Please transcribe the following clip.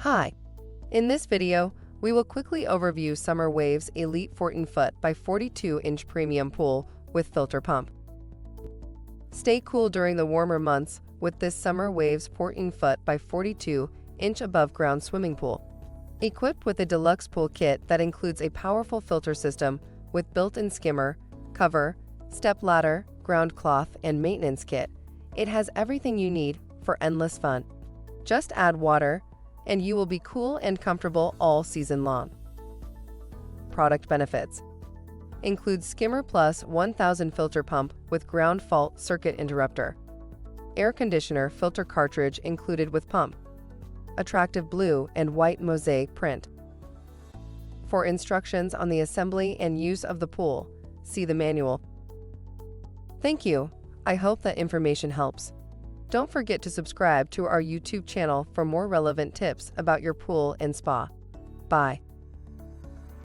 Hi! In this video, we will quickly overview Summer Waves Elite 14' by 42" premium pool with filter pump. Stay cool during the warmer months with this Summer Waves 14' by 42" above ground swimming pool. Equipped with a deluxe pool kit that includes a powerful filter system with built-in skimmer, cover, step ladder, ground cloth, and maintenance kit, it has everything you need for endless fun. Just add water, and you will be cool and comfortable all season long. Product benefits include SkimmerPlus 1000 filter pump with ground fault circuit interrupter, air conditioner filter cartridge included with pump, attractive blue and white mosaic print. For instructions on the assembly and use of the pool, see the manual. Thank you. I hope that information helps. Don't forget to subscribe to our YouTube channel for more relevant tips about your pool and spa. Bye.